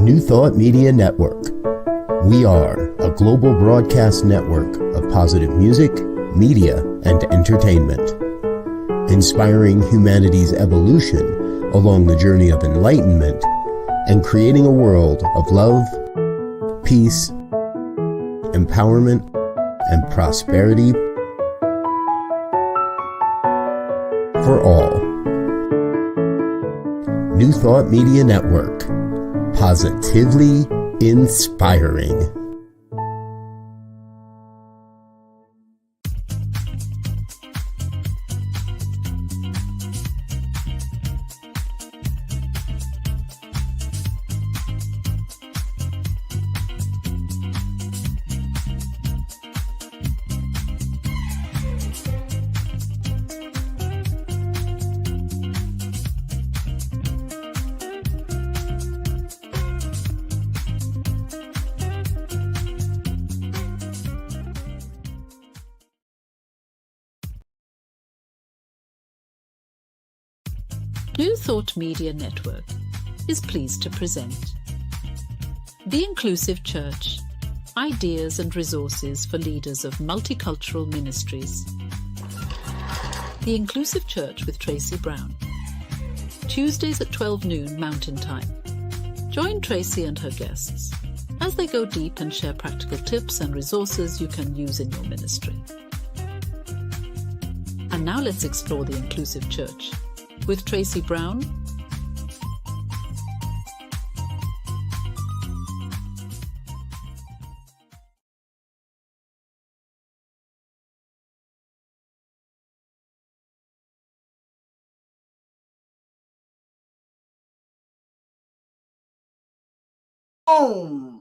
New Thought Media Network. We are a global broadcast network of positive music, media, and entertainment, inspiring humanity's evolution along the journey of enlightenment and creating a world of love, peace, empowerment, and prosperity for all. New Thought Media Network. Positively inspiring. New Thought Media Network is pleased to present The Inclusive Church, Ideas and Resources for Leaders of Multicultural Ministries. The Inclusive Church with Tracy Brown. Tuesdays at 12 noon Mountain Time. Join Tracy and her guests as they go deep and share practical tips and resources you can use in your ministry. And now let's explore the Inclusive Church with Tracy Brown. Boom!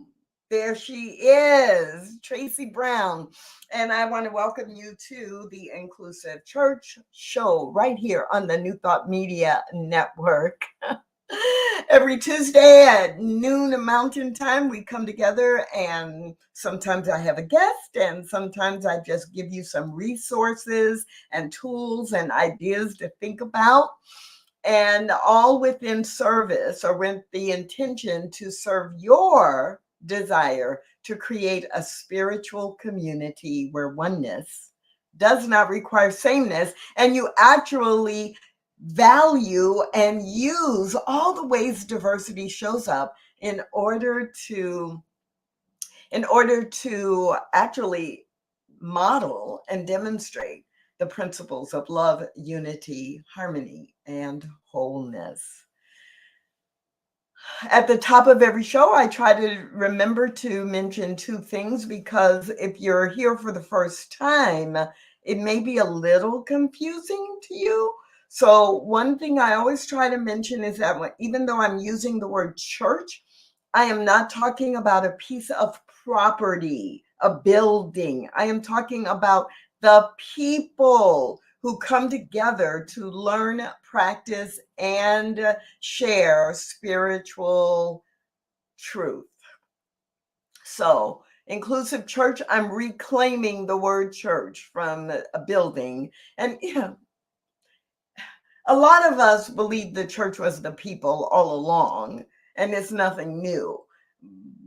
There she is, Tracy Brown. And I want to welcome you to the Inclusive Church show right here on the New Thought Media Network. Every Tuesday at noon Mountain Time, we come together, and sometimes I have a guest, and sometimes I just give you some resources and tools and ideas to think about, and all within service or with the intention to serve your desire to create a spiritual community where oneness does not require sameness, and you actually value and use all the ways diversity shows up in order to actually model and demonstrate the principles of love, unity, harmony, and wholeness. At the top of every show, I try to remember to mention two things, because if you're here for the first time, it may be a little confusing to you. So one thing I always try to mention is that even though I'm using the word church, I am not talking about a piece of property, a building. I am talking about the people who come together to learn, practice, and share spiritual truth. So, Inclusive Church, I'm reclaiming the word church from a building. And a lot of us believe the church was the people all along, and it's nothing new.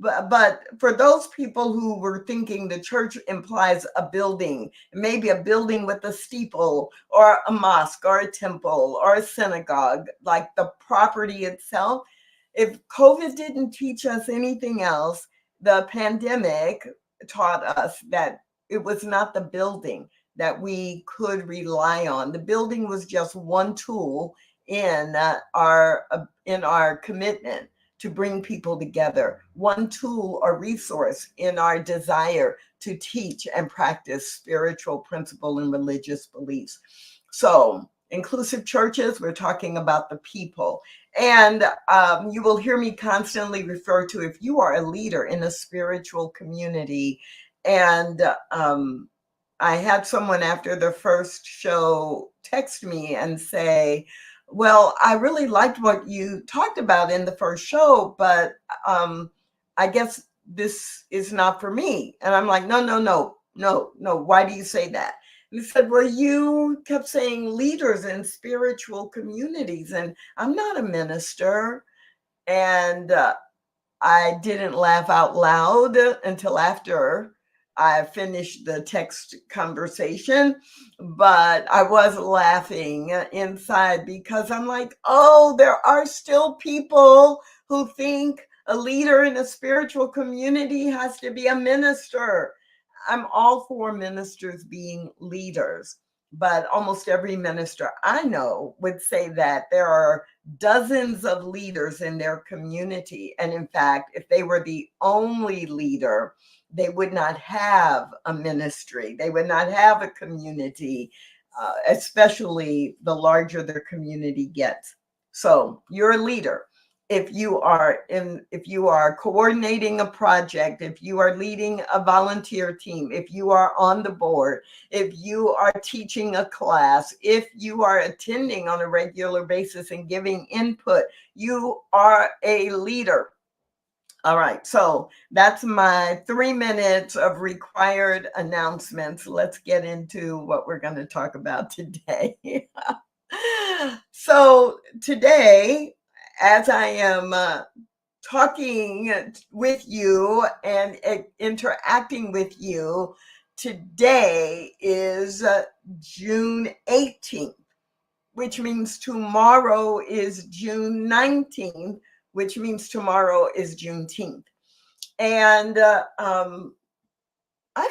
But for those people who were thinking the church implies a building, maybe a building with a steeple or a mosque or a temple or a synagogue, like the property itself, if COVID didn't teach us anything else, the pandemic taught us that it was not the building that we could rely on. The building was just one tool in our commitment to bring people together, one tool or resource in our desire to teach and practice spiritual principle and religious beliefs. So, inclusive churches, we're talking about the people. And you will hear me constantly refer to, if you are a leader in a spiritual community. And I had someone after the first show text me and say, well, I really liked what you talked about in the first show, but I guess this is not for me. And I'm like, no. Why do you say that? And he said, well, you kept saying leaders in spiritual communities, and I'm not a minister. And I didn't laugh out loud until after I finished the text conversation, but I was laughing inside because I'm like, oh, there are still people who think a leader in a spiritual community has to be a minister. I'm all for ministers being leaders, but almost every minister I know would say that there are dozens of leaders in their community. And in fact, if they were the only leader, they would not have a ministry, they would not have a community, especially the larger their community gets. So you're a leader. If you are coordinating a project, if you are leading a volunteer team, if you are on the board, if you are teaching a class, if you are attending on a regular basis and giving input, you are a leader. All right, so that's my 3 minutes of required announcements. Let's get into what we're going to talk about today. So today, as I am talking with you and interacting with you, today is June 18th, which means tomorrow is June 19th, which means tomorrow is Juneteenth. And I've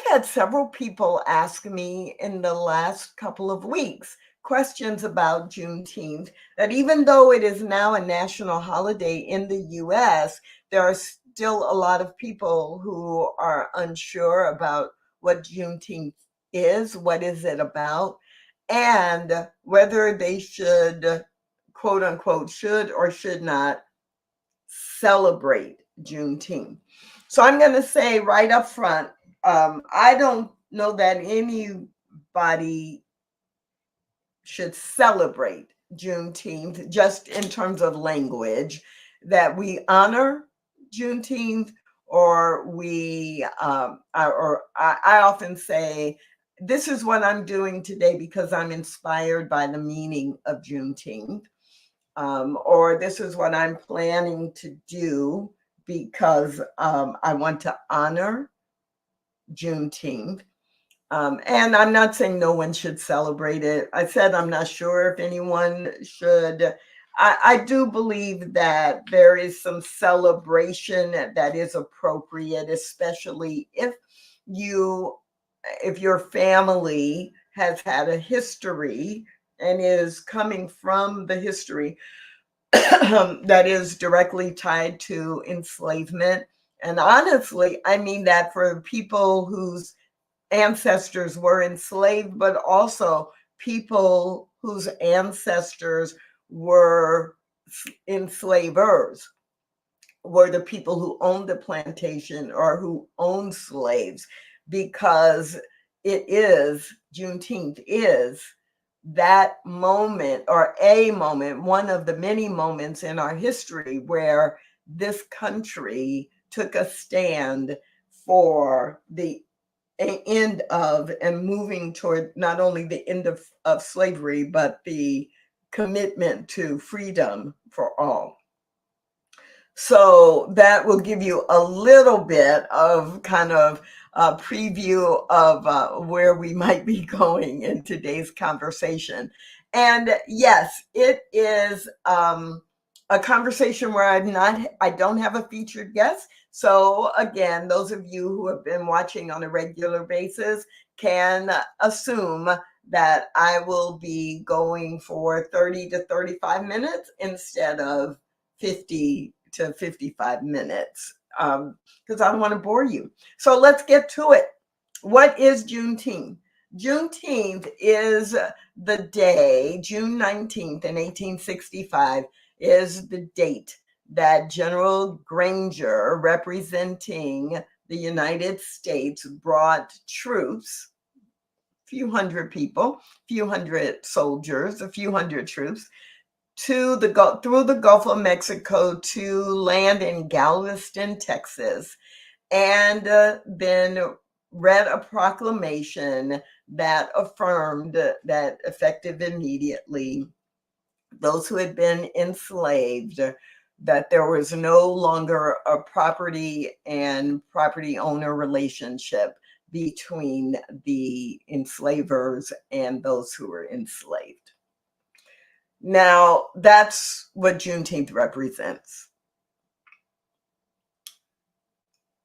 had several people ask me in the last couple of weeks questions about Juneteenth, that even though it is now a national holiday in the US, there are still a lot of people who are unsure about what Juneteenth is, what is it about, and whether they should, quote unquote, should or should not celebrate Juneteenth. So I'm going to say right up front, I don't know that anybody should celebrate Juneteenth just in terms of language, that we honor Juneteenth, or I often say, this is what I'm doing today because I'm inspired by the meaning of Juneteenth, or this is what I'm planning to do because I want to honor Juneteenth. And I'm not saying no one should celebrate it. I said I'm not sure if anyone should. I do believe that there is some celebration that is appropriate, especially if your family has had a history and is coming from the history that is directly tied to enslavement. And honestly, I mean that for people whose ancestors were enslaved, but also people whose ancestors were enslavers, were the people who owned the plantation or who owned slaves, because Juneteenth is that moment, or a moment, one of the many moments in our history where this country took a stand for the end of and moving toward not only the end of slavery, but the commitment to freedom for all. So that will give you a little bit of kind of a preview of where we might be going in today's conversation. And yes, it is a conversation where I don't have a featured guest. So again, those of you who have been watching on a regular basis can assume that I will be going for 30 to 35 minutes instead of 50 to 55 minutes, because I don't want to bore you. So let's get to it. What is Juneteenth? Juneteenth is the day, June 19th in 1865, is the date that General Granger, representing the United States, brought troops, a few hundred people, a few hundred soldiers, a few hundred troops, through the Gulf of Mexico to land in Galveston, Texas, and then read a proclamation that affirmed that, effective immediately, those who had been enslaved that there was no longer a property and property owner relationship between the enslavers and those who were enslaved. Now, that's what Juneteenth represents.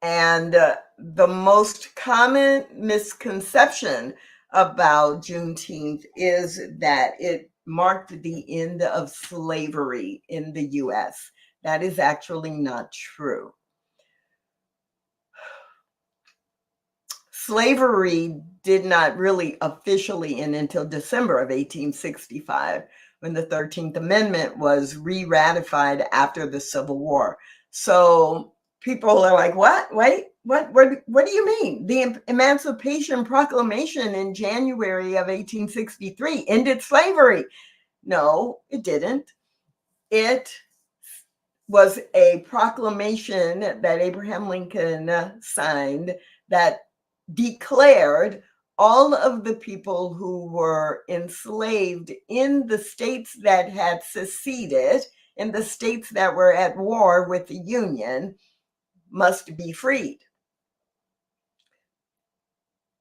And the most common misconception about Juneteenth is that it marked the end of slavery in the US. That is actually not true. Slavery did not really officially end until December of 1865, when the 13th Amendment was re-ratified after the Civil War. So people are like, what? Wait, what do you mean? The Emancipation Proclamation in January of 1863 ended slavery. No, it didn't. It was a proclamation that Abraham Lincoln signed that declared all of the people who were enslaved in the states that had seceded, in the states that were at war with the Union, must be freed.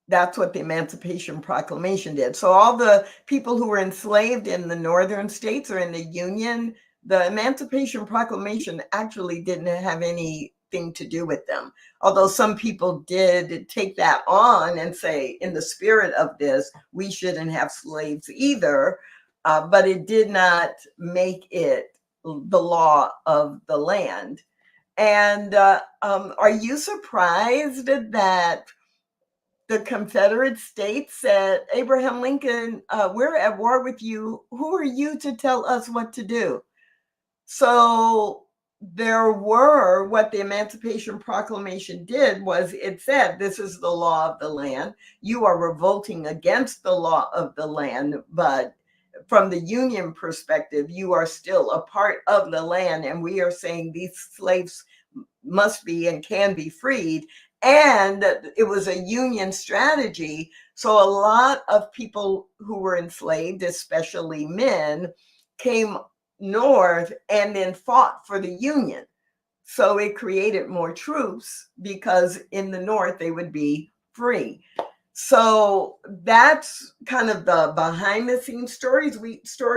That's what the Emancipation Proclamation did. So all the people who were enslaved in the northern states or in the Union, the Emancipation Proclamation actually didn't have anything to do with them. Although some people did take that on and say, in the spirit of this, we shouldn't have slaves either, but it did not make it the law of the land. And are you surprised that the Confederate States said, Abraham Lincoln, we're at war with you. Who are you to tell us what to do? So what the Emancipation Proclamation did was it said, this is the law of the land. You are revolting against the law of the land, but from the Union perspective, you are still a part of the land. And we are saying these slaves must be and can be freed. And it was a Union strategy. So a lot of people who were enslaved, especially men, came north and then fought for the Union. So it created more troops because in the north they would be free. So that's kind of the behind the scenes story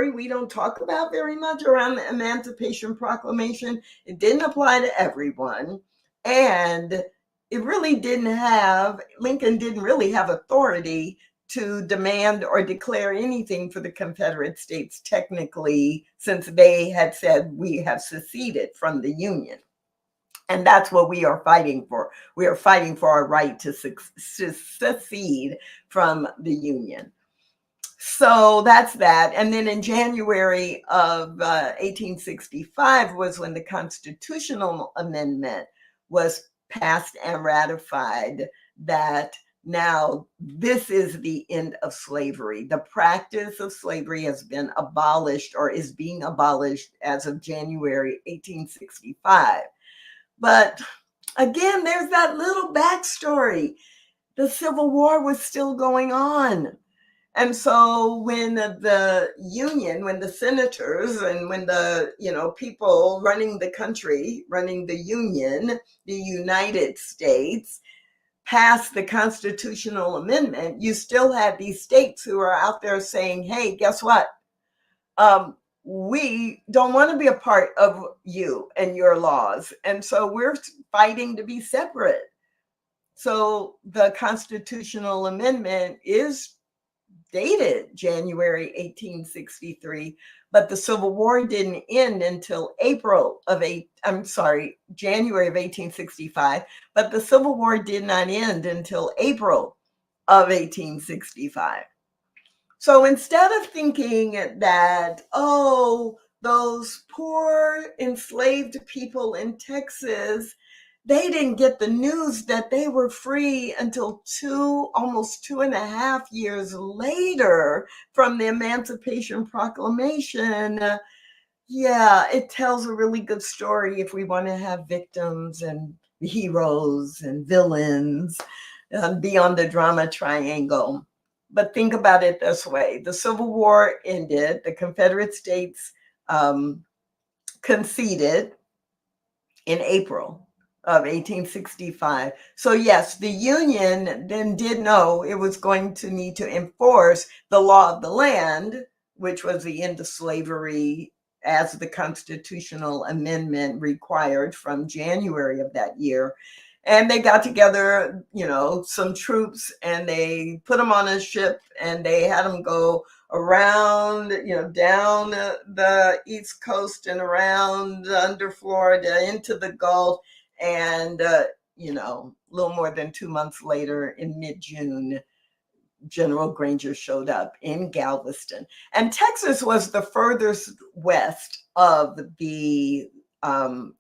we don't talk about very much around the Emancipation Proclamation. It didn't apply to everyone. And Lincoln didn't really have authority to demand or declare anything for the Confederate States technically, since they had said we have seceded from the Union. And that's what we are fighting for. We are fighting for our right to secede from the Union. So that's that. And then in January of 1865 was when the Constitutional Amendment was passed and ratified, that now this is the end of slavery. The practice of slavery has been abolished or is being abolished as of January 1865. But again, there's that little backstory. The Civil War was still going on. And so when the Union, when the senators and when the people running the country, running the Union, the United States, passed the Constitutional Amendment, you still had these states who are out there saying, hey, guess what? We don't want to be a part of you and your laws. And so we're fighting to be separate. So the Constitutional Amendment is dated January 1863, but the Civil War didn't end until January of 1865, but the Civil War did not end until April of 1865. So instead of thinking that, oh, those poor enslaved people in Texas, they didn't get the news that they were free until almost 2.5 years later from the Emancipation Proclamation. Yeah, it tells a really good story if we want to have victims and heroes and villains beyond the drama triangle. But think about it this way. The Civil War ended. The Confederate States conceded. in April of 1865. So yes, the Union then did know it was going to need to enforce the law of the land, which was the end of slavery as the constitutional amendment required from January of that year. And they got together, some troops, and they put them on a ship, and they had them go around, down the East Coast and around under Florida into the Gulf. And, a little more than 2 months later, in mid-June, General Granger showed up in Galveston. And Texas was the furthest west of the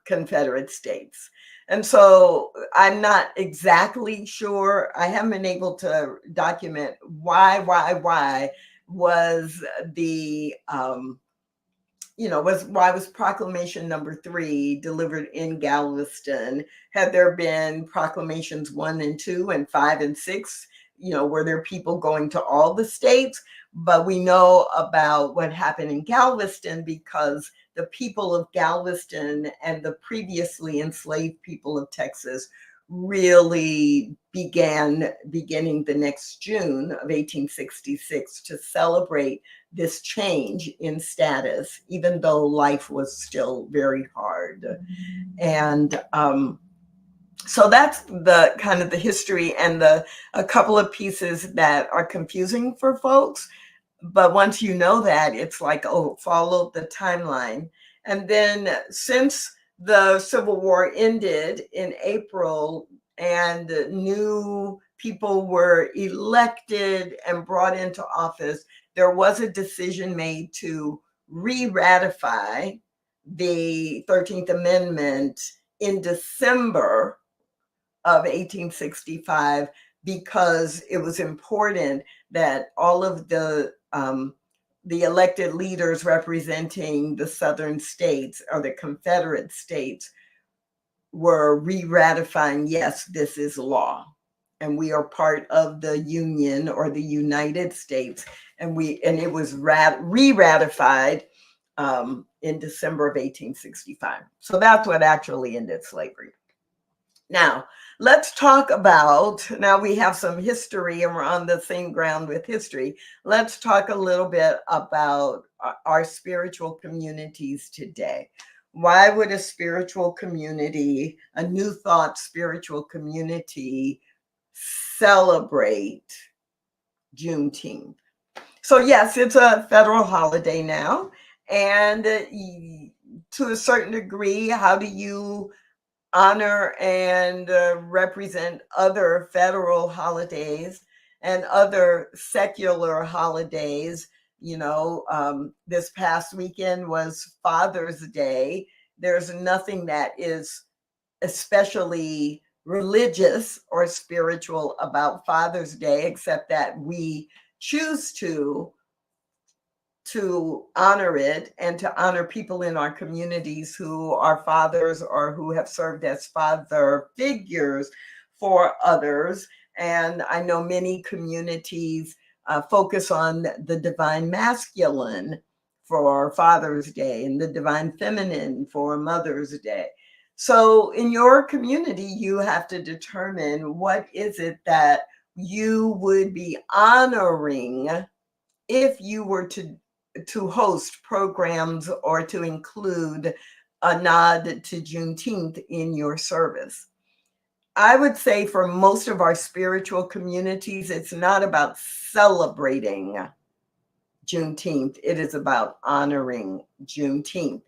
Confederate States. And so I'm not exactly sure. I haven't been able to document why was the, why was Proclamation number 3 delivered in Galveston? Had there been proclamations 1 and 2 and 5 and 6? Were there people going to all the states? But we know about what happened in Galveston because the people of Galveston and the previously enslaved people of Texas really beginning the next June of 1866 to celebrate this change in status, even though life was still very hard. And so that's the kind of the history and a couple of pieces that are confusing for folks. But once you know that, it's like, follow the timeline. And then since the Civil War ended in April and new people were elected and brought into office, there was a decision made to re-ratify the 13th Amendment in December of 1865 because it was important that all of the elected leaders representing the Southern states or the Confederate states were re-ratifying, yes, this is law, and we are part of the Union or the United States, and it was re-ratified in December of 1865. So that's what actually ended slavery. Now, let's talk about, now we have some history and we're on the same ground with history. Let's talk a little bit about our spiritual communities today. Why would a spiritual community, a New Thought spiritual community, celebrate Juneteenth? So yes, it's a federal holiday now. And to a certain degree, how do you honor and represent other federal holidays and other secular holidays? This past weekend was Father's Day. There's nothing that is especially religious or spiritual about Father's Day, except that we choose to honor it and to honor people in our communities who are fathers or who have served as father figures for others. And I know many communities focus on the divine masculine for Father's Day and the divine feminine for Mother's Day. So in your community, you have to determine what is it that you would be honoring if you were to host programs or to include a nod to Juneteenth in your service. I would say for most of our spiritual communities, it's not about celebrating Juneteenth. It is about honoring Juneteenth.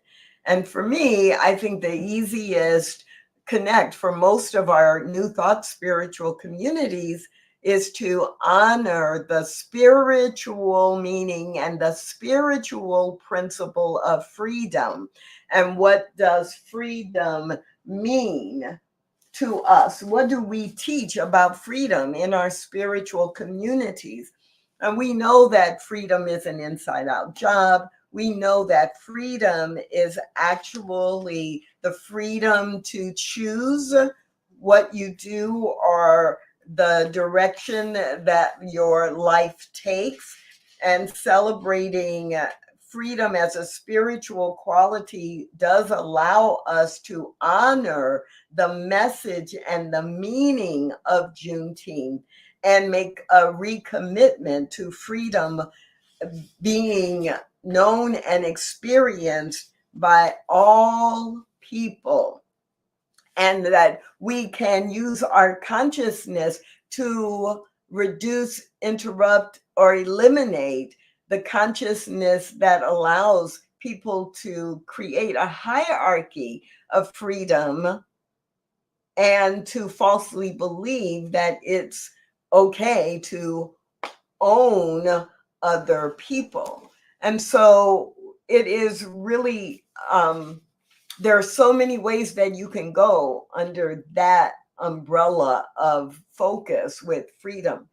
And for me, I think the easiest connect for most of our New Thought spiritual communities is to honor the spiritual meaning and the spiritual principle of freedom. And what does freedom mean to us? What do we teach about freedom in our spiritual communities? And we know that freedom is an inside-out job. We know that freedom is actually the freedom to choose what you do or the direction that your life takes. And celebrating freedom as a spiritual quality does allow us to honor the message and the meaning of Juneteenth and make a recommitment to freedom being known and experienced by all people, and that we can use our consciousness to reduce, interrupt, or eliminate the consciousness that allows people to create a hierarchy of freedom and to falsely believe that it's okay to own other people. And so it is really, there are so many ways that you can go under that umbrella of focus with freedom.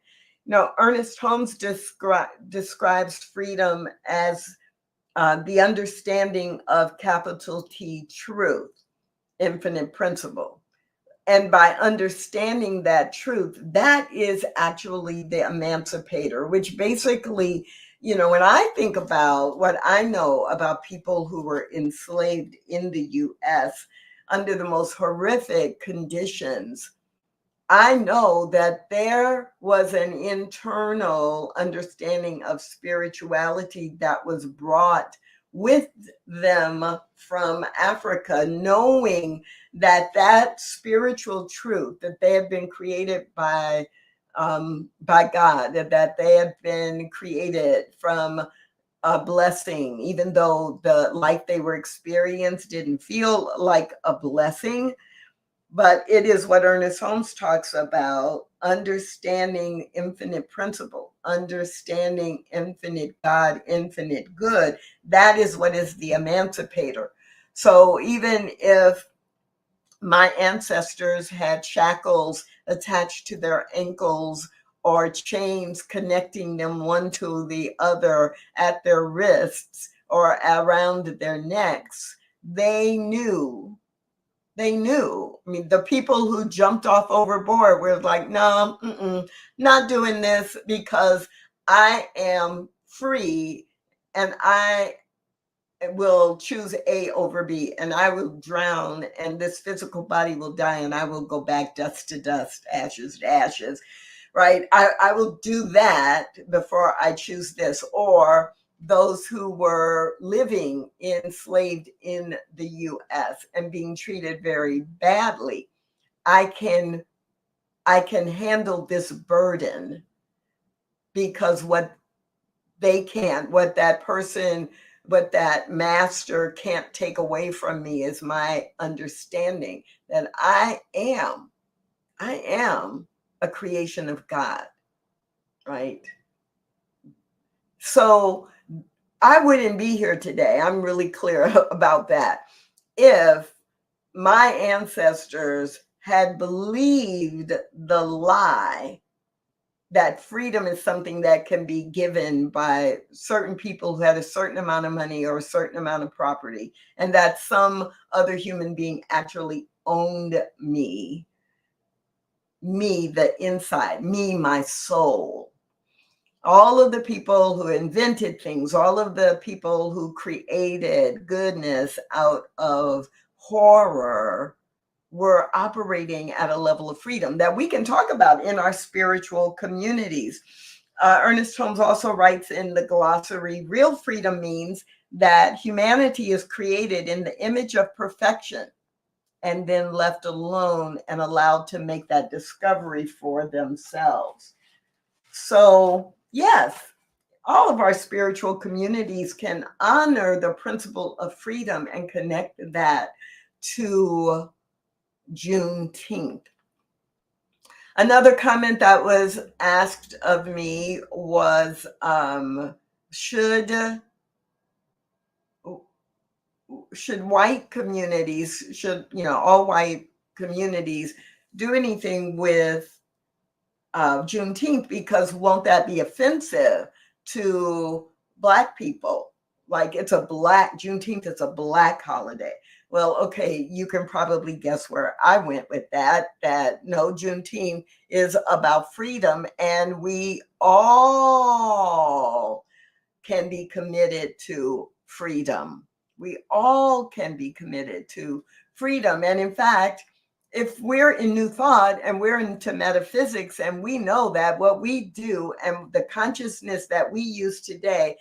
Now, Ernest Holmes describes freedom as the understanding of capital T truth, infinite principle. And by understanding that truth, that is actually the emancipator, which basically, when I think about what I know about people who were enslaved in the US under the most horrific conditions, I know that there was an internal understanding of spirituality that was brought with them from Africa, knowing that spiritual truth, that they had been created by God, that they had been created from a blessing, even though the life they were experienced didn't feel like a blessing. But it is what Ernest Holmes talks about, understanding infinite principle, understanding infinite God, infinite good. That is what is the emancipator. So even if my ancestors had shackles attached to their ankles or chains connecting them one to the other at their wrists or around their necks, they knew. I mean, the people who jumped off overboard were like, no, not doing this because I am free and I will choose A over B and I will drown and this physical body will die and I will go back dust to dust, ashes to ashes, right? I will do that before I choose this. Or those who were living enslaved in the US and being treated very badly. I can handle this burden because what they can't, what that master can't take away from me is my understanding that I am a creation of God, right? So I wouldn't be here today. I'm really clear about that. If my ancestors had believed the lie that freedom is something that can be given by certain people who had a certain amount of money or a certain amount of property, and that some other human being actually owned me, the inside, my soul. All of the people who invented things, all of the people who created goodness out of horror were operating at a level of freedom that we can talk about in our spiritual communities. Ernest Holmes also writes in the glossary, real freedom means that humanity is created in the image of perfection and then left alone and allowed to make that discovery for themselves. So, yes, all of our spiritual communities can honor the principle of freedom and connect that to Juneteenth. Another comment that was asked of me was, should white communities, all white communities do anything with Juneteenth, because won't that be offensive to Black people? Like Juneteenth is a Black holiday. Well, okay, you can probably guess where I went with that no, Juneteenth is about freedom, and we all can be committed to freedom. We all can be committed to freedom. And in fact, if we're in New Thought and we're into metaphysics, and we know that what we do and the consciousness that we use today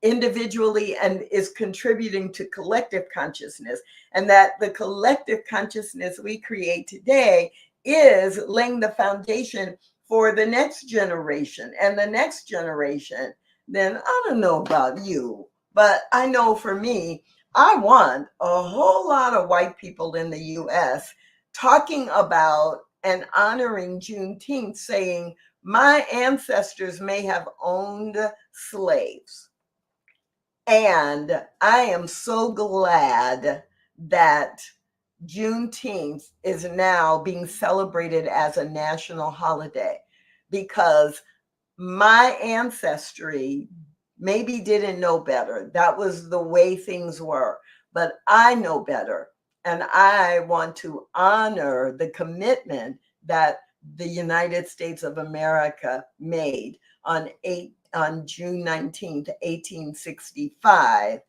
individually and is contributing to collective consciousness, and that the collective consciousness we create today is laying the foundation for the next generation and the next generation, then I don't know about you, but I know for me, I want a whole lot of white people in the US talking about and honoring Juneteenth, saying, my ancestors may have owned slaves. And I am so glad that Juneteenth is now being celebrated as a national holiday, because my ancestry maybe didn't know better. That was the way things were. But I know better. And I want to honor the commitment that the United States of America made on June 19th, 1865,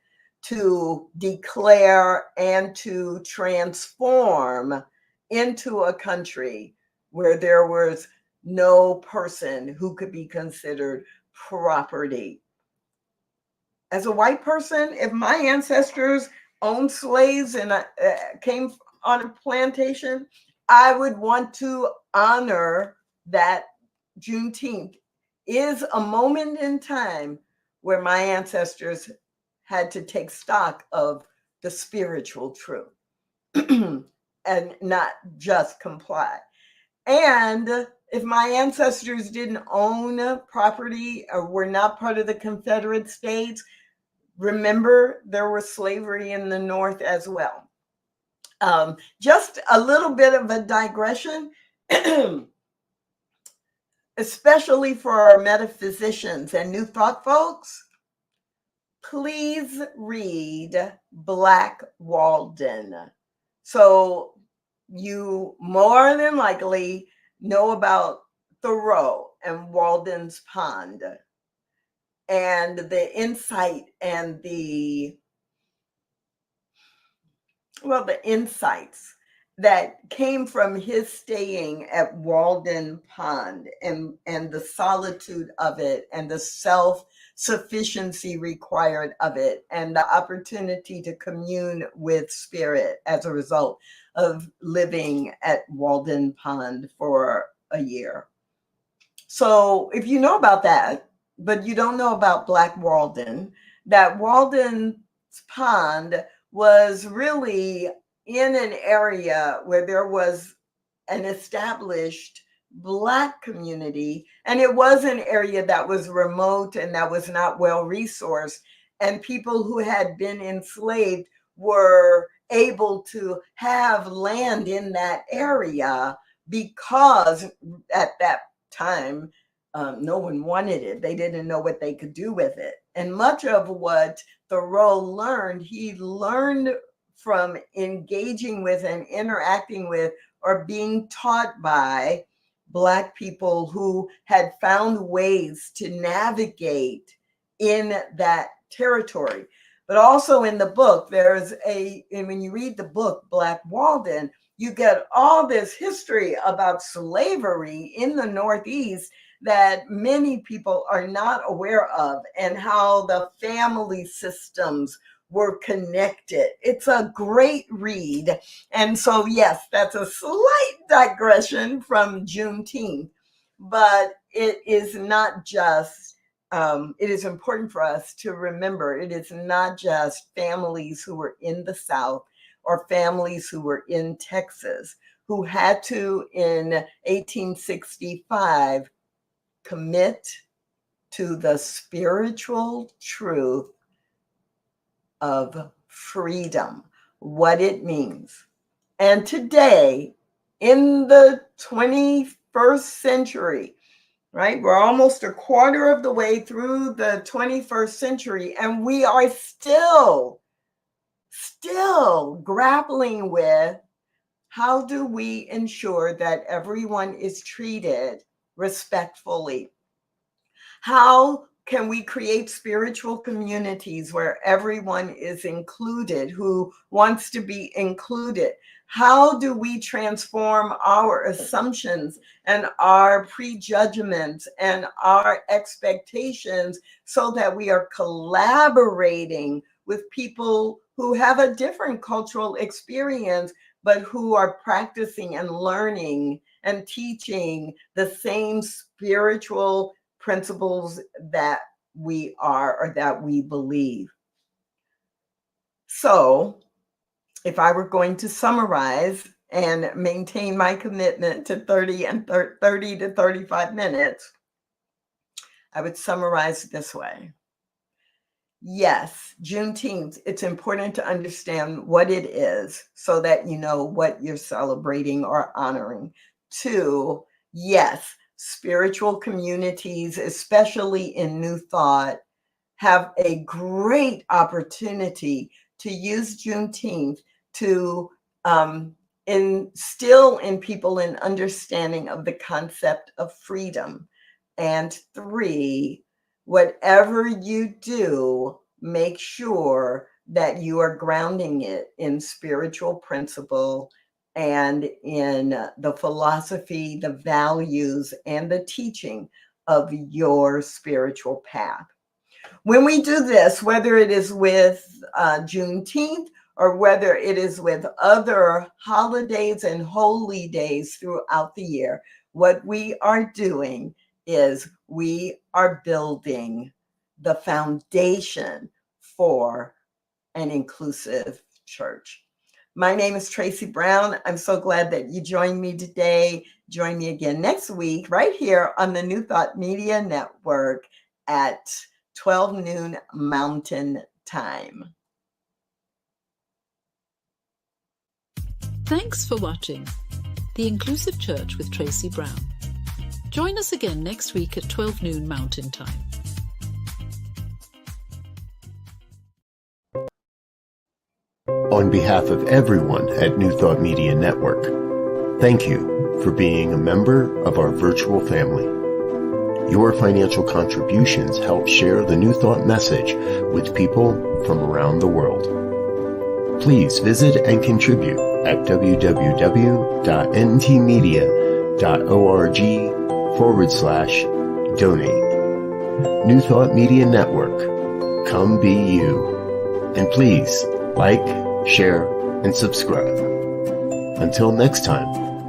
to declare and to transform into a country where there was no person who could be considered property. As a white person, if my ancestors owned slaves and came on a plantation, I would want to honor that Juneteenth is a moment in time where my ancestors had to take stock of the spiritual truth and not just comply. And if my ancestors didn't own property or were not part of the Confederate States, remember there was slavery in the North as well. Just a little bit of a digression, especially for our metaphysicians and New Thought folks. Please read Black Walden. So you more than likely know about Thoreau and Walden's Pond and the insight and the insights that came from his staying at Walden Pond, and the solitude of it and the self-sufficiency required of it and the opportunity to commune with spirit as a result of living at Walden Pond for a year. So if you know about that, but you don't know about Black Walden, that Walden's Pond was really in an area where there was an established Black community, and it was an area that was remote and that was not well resourced, and people who had been enslaved were able to have land in that area because at that time no one wanted it. They didn't know what they could do with it. And much of what Thoreau learned, he learned from engaging with and interacting with or being taught by Black people who had found ways to navigate in that territory. But also in the book, and when you read the book, Black Walden, you get all this history about slavery in the Northeast that many people are not aware of, and how the family systems were connected. It's a great read. And so, yes, that's a slight digression from Juneteenth, but it is not just, it is important for us to remember, it is not just families who were in the South or families who were in Texas who had to, in 1865, commit to the spiritual truth of freedom, what it means. And today, in the 21st century, right, we're almost a quarter of the way through the 21st century, and we are still grappling with how do we ensure that everyone is treated respectfully? How can we create spiritual communities where everyone is included, who wants to be included? How do we transform our assumptions and our prejudgments and our expectations so that we are collaborating with people who have a different cultural experience, but who are practicing and learning and teaching the same spiritual principles that we are or that we believe? So, if I were going to summarize and maintain my commitment to 30 to 35 minutes, I would summarize this way. Yes, Juneteenth, it's important to understand what it is so that you know what you're celebrating or honoring. 2, yes, spiritual communities, especially in New Thought, have a great opportunity to use Juneteenth to instill in people an understanding of the concept of freedom. And 3, whatever you do, make sure that you are grounding it in spiritual principle and in the philosophy, the values, and the teaching of your spiritual path. When we do this, whether it is with Juneteenth or whether it is with other holidays and holy days throughout the year, what we are doing is we are building the foundation for an inclusive church. My name is Tracy Brown. I'm so glad that you joined me today. Join me again next week right here on the New Thought Media Network at 12 noon Mountain Time. Thanks for watching The Inclusive Church with Tracy Brown. Join us again next week at 12 noon Mountain Time. On behalf of everyone at New Thought Media Network, thank you for being a member of our virtual family. Your financial contributions help share the New Thought message with people from around the world. Please visit and contribute at www.ntmedia.org/donate. New Thought Media Network, come be you. And please like, share, and subscribe. Until next time,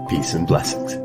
peace and blessings.